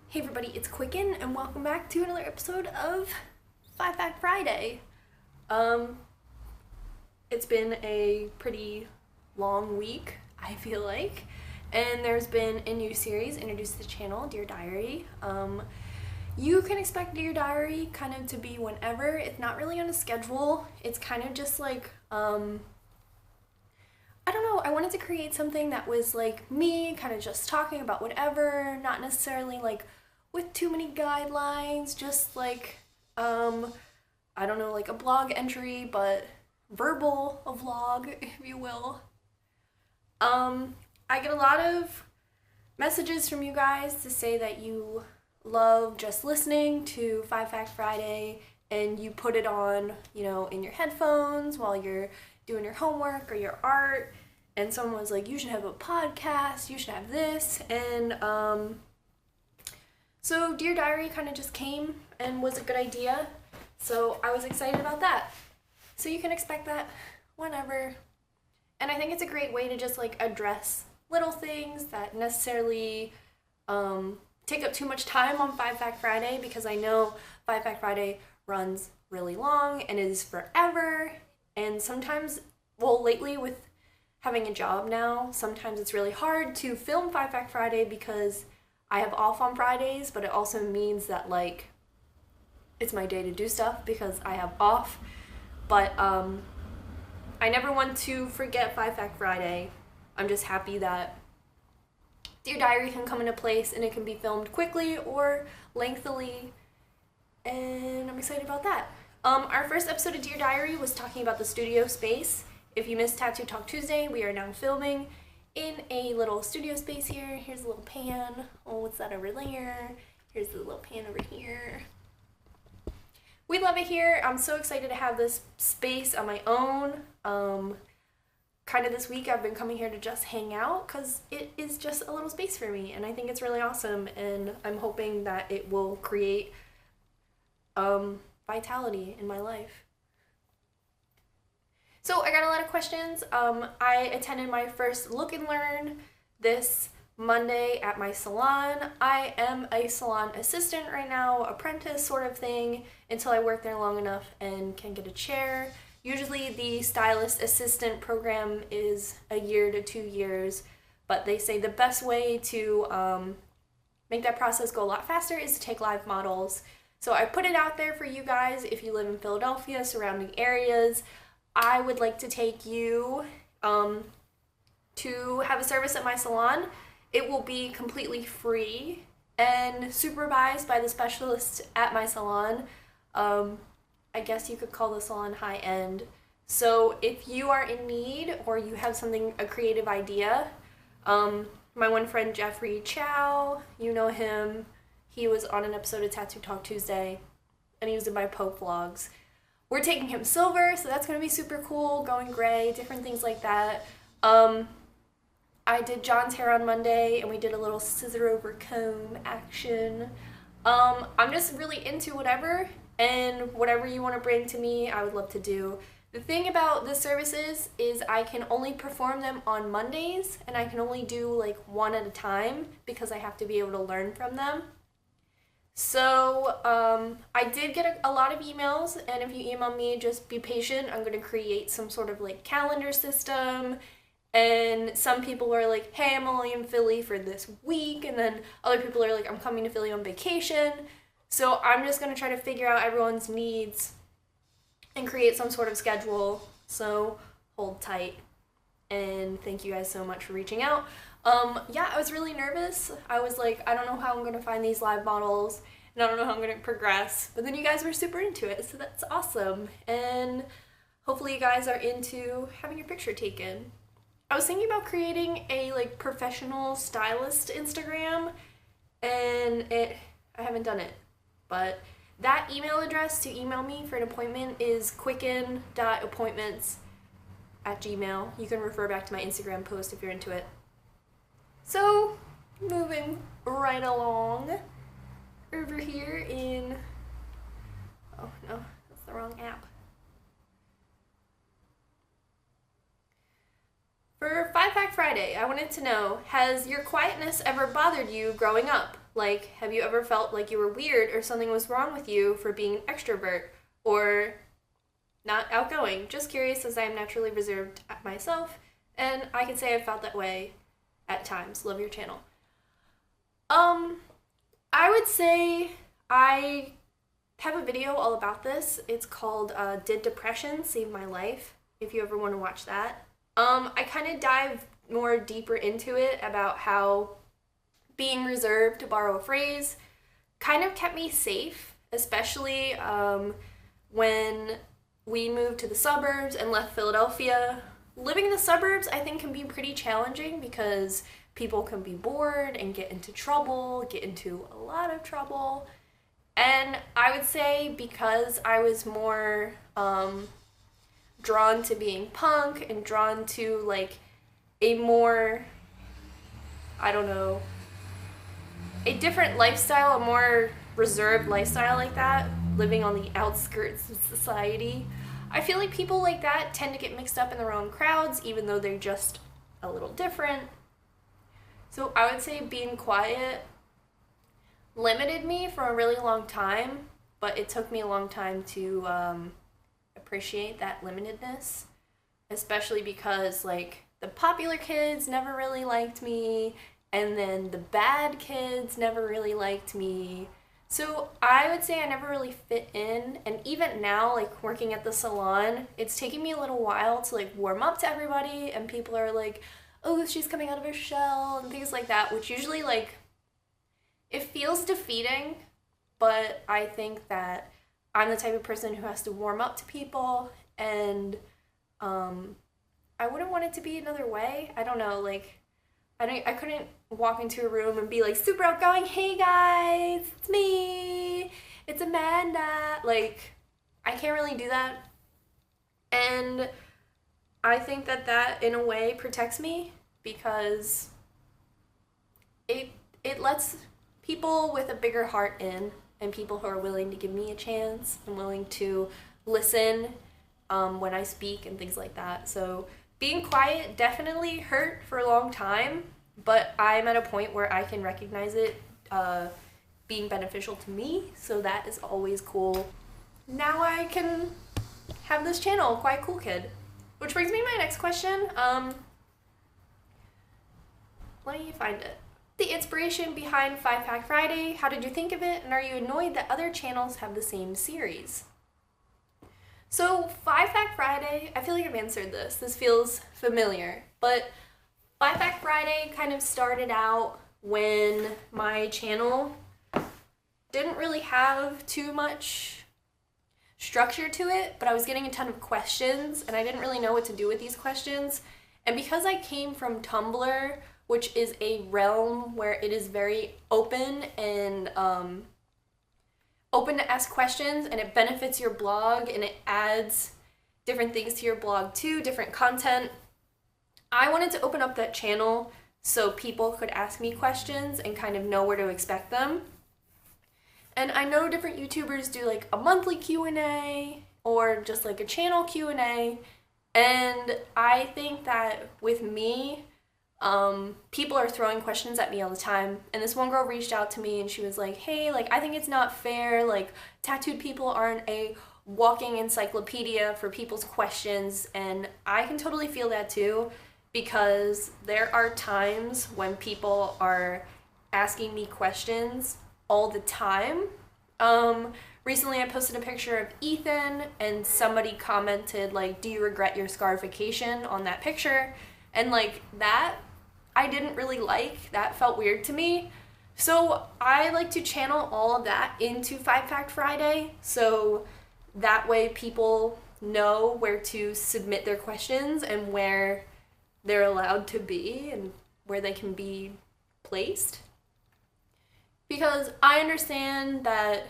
Hey everybody, it's Qqcknd and welcome back to another episode of 5 Fact Friday. It's been a pretty long week, I feel like, and there's been a new series introduced to the channel, Dear Diary. You can expect Dear Diary kind of to be whenever. It's not really on a schedule. It's kind of just like, I don't know, I wanted to create something that was like me kind of just talking about whatever, not necessarily like with too many guidelines, just like, I don't know, like a blog entry, but verbal, a vlog, if you will. I get a lot of messages from you guys to say that you love just listening to 5 Fact Friday and you put it on, you know, in your headphones while you're doing your homework or your art, and someone was like, you should have a podcast, you should have this, and so Dear Diary kind of just came and was a good idea, so I was excited about that. So you can expect that whenever, and I think it's a great way to just like address little things that necessarily take up too much time on 5 Fact Friday, because I know 5 Fact Friday runs really long and is forever, and sometimes, well, lately with having a job now, sometimes it's really hard to film 5 Fact Friday because I have off on Fridays, but it also means that like it's my day to do stuff because I have off. But I never want to forget 5 Fact Friday. I'm just happy that Dear Diary can come into place and it can be filmed quickly or lengthily, and I'm excited about that. Our first episode of Dear Diary was talking about the studio space. If you missed Tattoo Talk Tuesday, we are now filming in a little studio space here. Here's a little pan. Oh, what's that over there? Here's the little pan over here. We love it here. I'm so excited to have this space on my own. Kind of this week I've been coming here to just hang out because it is just a little space for me, and I think it's really awesome, and I'm hoping that it will create vitality in my life. So I got a lot of questions. I attended my first Look and Learn this Monday at my salon. I am a salon assistant right now, apprentice sort of thing, until I work there long enough and can get a chair. Usually the stylist assistant program is a year to 2 years, but they say the best way to make that process go a lot faster is to take live models. So I put it out there for you guys. If you live in Philadelphia, surrounding areas, I would like to take you to have a service at my salon. It will be completely free and supervised by the specialist at my salon. I guess you could call the salon high-end. So if you are in need or you have a creative idea, my one friend Jeffrey Chow, you know him, he was on an episode of Tattoo Talk Tuesday, and he was in my Pope vlogs. We're taking him silver, so that's going to be super cool, going gray, different things like that. I did John's hair on Monday, and we did a little scissor over comb action. I'm just really into whatever, and whatever you want to bring to me, I would love to do. The thing about the services is I can only perform them on Mondays, and I can only do like one at a time because I have to be able to learn from them. So I did get a lot of emails, and if you email me, just be patient. I'm going to create some sort of like calendar system, and some people are like, hey, I'm only in Philly for this week, and then other people are like, I'm coming to Philly on vacation. So I'm just going to try to figure out everyone's needs and create some sort of schedule. So hold tight, and thank you guys so much for reaching out. Yeah, I was really nervous. I was like, I don't know how I'm going to find these live models, and I don't know how I'm going to progress. But then you guys were super into it, so that's awesome. And hopefully you guys are into having your picture taken. I was thinking about creating a like professional stylist Instagram, and I haven't done it. But that email address to email me for an appointment is qqcknd.appointments@gmail.com. You can refer back to my Instagram post if you're into it. So, moving right along, over here in, oh no, that's the wrong app. For 5 Fact Friday, I wanted to know, has your quietness ever bothered you growing up? Like, have you ever felt like you were weird or something was wrong with you for being an extrovert or not outgoing? Just curious, as I am naturally reserved myself, and I can say I've felt that way at times. Love your channel. I would say I have a video all about this. It's called Did Depression Save My Life? If you ever want to watch that. I kind of dive more deeper into it about how being reserved, to borrow a phrase, kind of kept me safe, especially when we moved to the suburbs and left Philadelphia. Living in the suburbs, I think, can be pretty challenging because people can be bored and get into trouble, get into a lot of trouble. And I would say because I was more drawn to being punk and drawn to like a more, I don't know, a different lifestyle, a more reserved lifestyle like that, living on the outskirts of society, I feel like people like that tend to get mixed up in the wrong crowds, even though they're just a little different. So I would say being quiet limited me for a really long time, but it took me a long time to appreciate that limitedness, especially because like the popular kids never really liked me, and then the bad kids never really liked me. So I would say I never really fit in, and even now, like working at the salon, it's taking me a little while to like warm up to everybody, and people are like, oh, she's coming out of her shell, and things like that, which usually like, it feels defeating, but I think that I'm the type of person who has to warm up to people, and I wouldn't want it to be another way. I don't know, like, I couldn't walk into a room and be like super outgoing, hey guys, it's me, it's Amanda. Like, I can't really do that. And I think that that in a way protects me because it lets people with a bigger heart in, and people who are willing to give me a chance and willing to listen when I speak and things like that. So being quiet definitely hurt for a long time, but I'm at a point where I can recognize it being beneficial to me, so that is always cool. Now I can have this channel, Qcknd. Which brings me to my next question. Let me find it. The inspiration behind 5-Pack Friday, how did you think of it, and are you annoyed that other channels have the same series? So 5-Pack Friday, I feel like I've answered this. This feels familiar, but 5-Pack Friday kind of started out when my channel didn't really have too much structure to it, but I was getting a ton of questions and I didn't really know what to do with these questions. And because I came from Tumblr, which is a realm where it is very open and open to ask questions, and it benefits your blog and it adds different things to your blog too, different content, I wanted to open up that channel so people could ask me questions and kind of know where to expect them. And I know different YouTubers do like a monthly Q&A or just like a channel Q&A, and I think that with me, people are throwing questions at me all the time. And this one girl reached out to me and she was like, hey, like, I think it's not fair, like, tattooed people aren't a walking encyclopedia for people's questions. And I can totally feel that too, because there are times when people are asking me questions all the time. Recently I posted a picture of Ethan and somebody commented like, do you regret your scarification on that picture? And like that, I didn't really like, that felt weird to me. So I like to channel all of that into 5-Pack Friday, so that way people know where to submit their questions and where they're allowed to be and where they can be placed. Because I understand that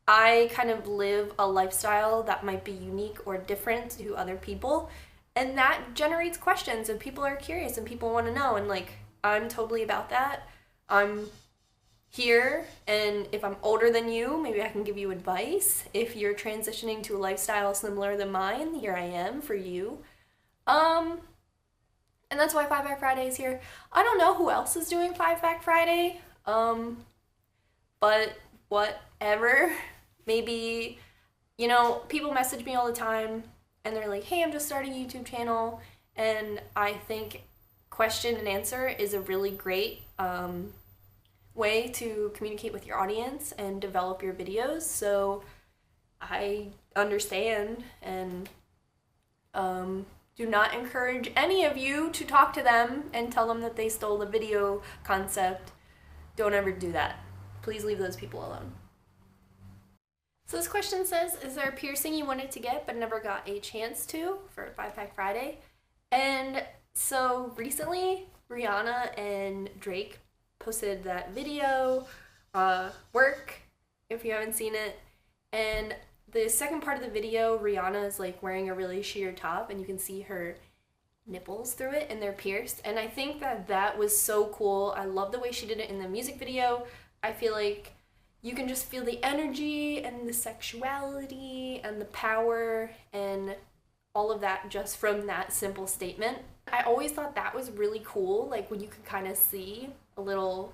I kind of live a lifestyle that might be unique or different to other people, and that generates questions and people are curious and people want to know, and like, I'm totally about that. I'm here, and if I'm older than you, maybe I can give you advice. If you're transitioning to a lifestyle similar to mine, here I am for you. And that's why 5-Pack Friday is here. I don't know who else is doing 5-Pack Friday. but whatever. Maybe, you know, people message me all the time and they're like, hey, I'm just starting a YouTube channel, and I think question and answer is a really great way to communicate with your audience and develop your videos. So I understand, and do not encourage any of you to talk to them and tell them that they stole the video concept. Don't ever do that. Please leave those people alone. So this question says, is there a piercing you wanted to get but never got a chance to for 5-Pack Friday? And so recently, Rihanna and Drake posted that video, Work, if you haven't seen it. And the second part of the video, Rihanna is like wearing a really sheer top and you can see her nipples through it and they're pierced. And I think that that was so cool. I love the way she did it in the music video. I feel like you can just feel the energy and the sexuality and the power and all of that just from that simple statement. I always thought that was really cool, like when you could kind of see a little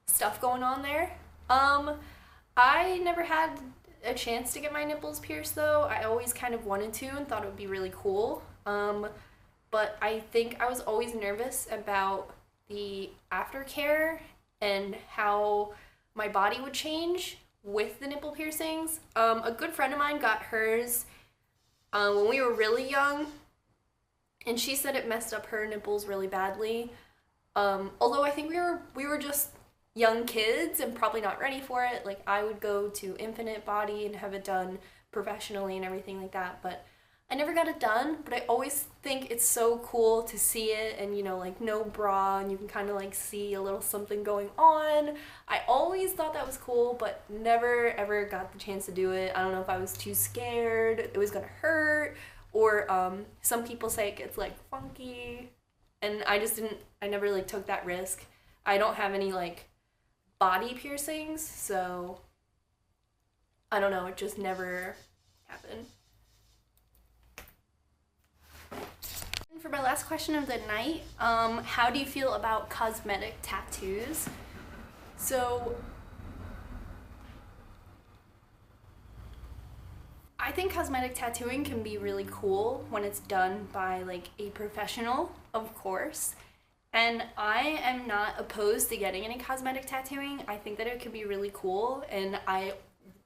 stuff going on there. I never had a chance to get my nipples pierced though. I always kind of wanted to and thought it would be really cool. But I think I was always nervous about the aftercare and how my body would change with the nipple piercings. A good friend of mine got hers when we were really young, and she said it messed up her nipples really badly. Although I think we were just young kids and probably not ready for it. Like, I would go to Infinite Body and have it done professionally and everything like that, but I never got it done. But I always think it's so cool to see it, and you know, like no bra, and you can kind of like see a little something going on. I always thought that was cool, but never ever got the chance to do it. I don't know if I was too scared it was gonna hurt, or some people say it gets like funky, and I never like took that risk. I don't have any like body piercings, so I don't know, it just never happened. And for my last question of the night, how do you feel about cosmetic tattoos? So I think cosmetic tattooing can be really cool when it's done by like a professional, of course. And I am not opposed to getting any cosmetic tattooing. I think that it could be really cool, and I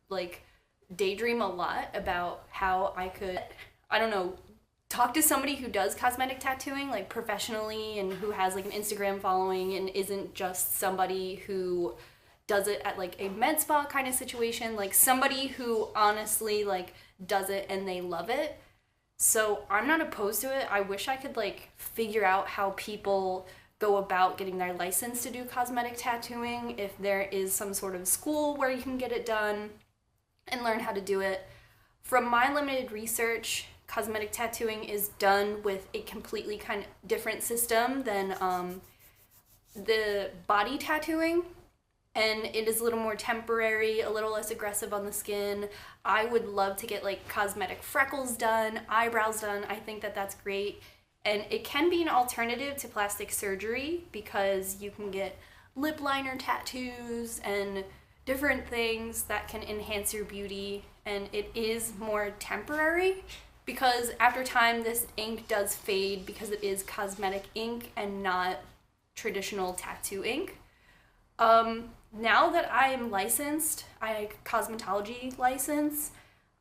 like daydream a lot about how I could, I don't know, talk to somebody who does cosmetic tattooing like professionally and who has like an Instagram following and isn't just somebody who does it at like a med spa kind of situation, like somebody who honestly like does it and they love it. So I'm not opposed to it. I wish I could like figure out how people go about getting their license to do cosmetic tattooing, if there is some sort of school where you can get it done and learn how to do it. From my limited research, cosmetic tattooing is done with a completely kind of different system than the body tattooing, and it is a little more temporary, a little less aggressive on the skin. I would love to get like cosmetic freckles done, eyebrows done. I think that that's great, and it can be an alternative to plastic surgery because you can get lip liner tattoos and different things that can enhance your beauty, and it is more temporary because after time this ink does fade because it is cosmetic ink and not traditional tattoo ink. Now that I am licensed, I cosmetology license,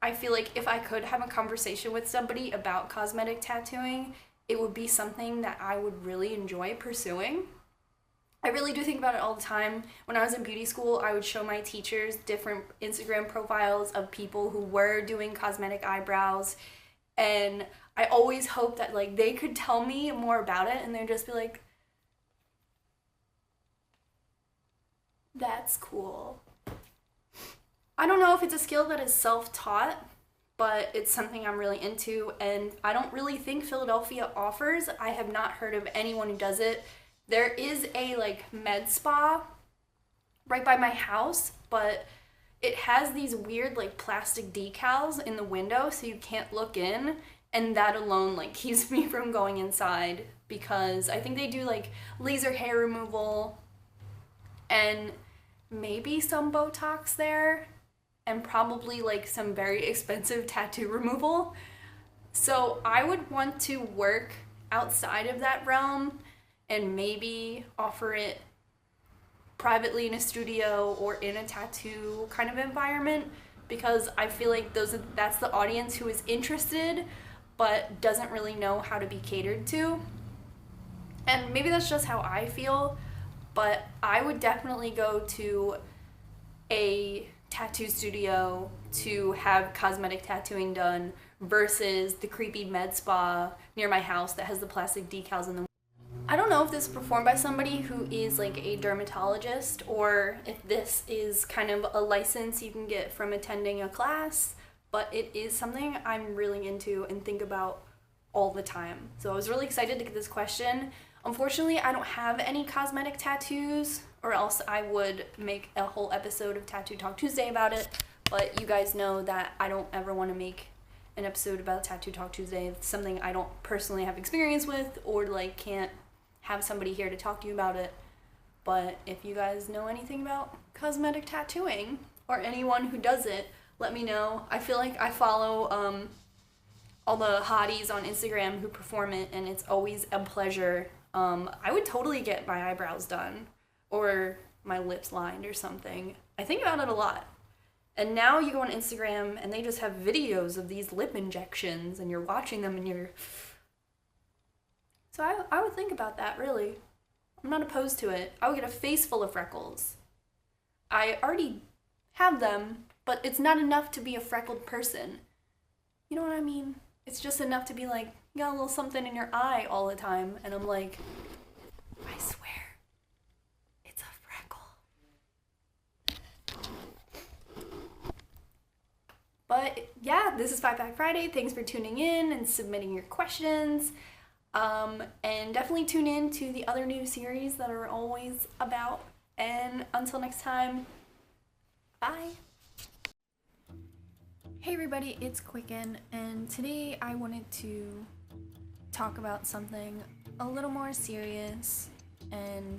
I feel like if I could have a conversation with somebody about cosmetic tattooing, it would be something that I would really enjoy pursuing. I really do think about it all the time. When I was in beauty school, I would show my teachers different Instagram profiles of people who were doing cosmetic eyebrows, and I always hoped that like they could tell me more about it, and they'd just be like, that's cool. I don't know if it's a skill that is self-taught, but it's something I'm really into, and I don't really think Philadelphia offers. I have not heard of anyone who does it. There is a like med spa right by my house, but it has these weird like plastic decals in the window so you can't look in, and that alone like keeps me from going inside because I think they do like laser hair removal, and maybe some Botox there, and probably like some very expensive tattoo removal. So I would want to work outside of that realm and maybe offer it privately in a studio or in a tattoo kind of environment, because I feel like that's the audience who is interested but doesn't really know how to be catered to. And maybe that's just how I feel, but I would definitely go to a tattoo studio to have cosmetic tattooing done versus the creepy med spa near my house that has the plastic decals in the. I don't know if this is performed by somebody who is like a dermatologist, or if this is kind of a license you can get from attending a class, but it is something I'm really into and think about all the time. So I was really excited to get this question. Unfortunately, I don't have any cosmetic tattoos, or else I would make a whole episode of Tattoo Talk Tuesday about it, but you guys know that I don't ever want to make an episode about Tattoo Talk Tuesday. It's something I don't personally have experience with, or like can't have somebody here to talk to you about it. But if you guys know anything about cosmetic tattooing, or anyone who does it, let me know. I feel like I follow all the hotties on Instagram who perform it, and it's always a pleasure. I would totally get my eyebrows done or my lips lined or something. I think about it a lot. And now you go on Instagram and they just have videos of these lip injections and you're watching them and you're... So I would think about that, really. I'm not opposed to it. I would get a face full of freckles. I already have them, but it's not enough to be a freckled person. You know what I mean? It's just enough to be like, you got a little something in your eye all the time, and I'm like, I swear, it's a freckle. But yeah, this is 5 Pack Friday. Thanks for tuning in and submitting your questions. And definitely tune in to the other new series that are always about. And until next time, bye. Hey everybody, it's Qqcknd, and today I wanted to talk about something a little more serious and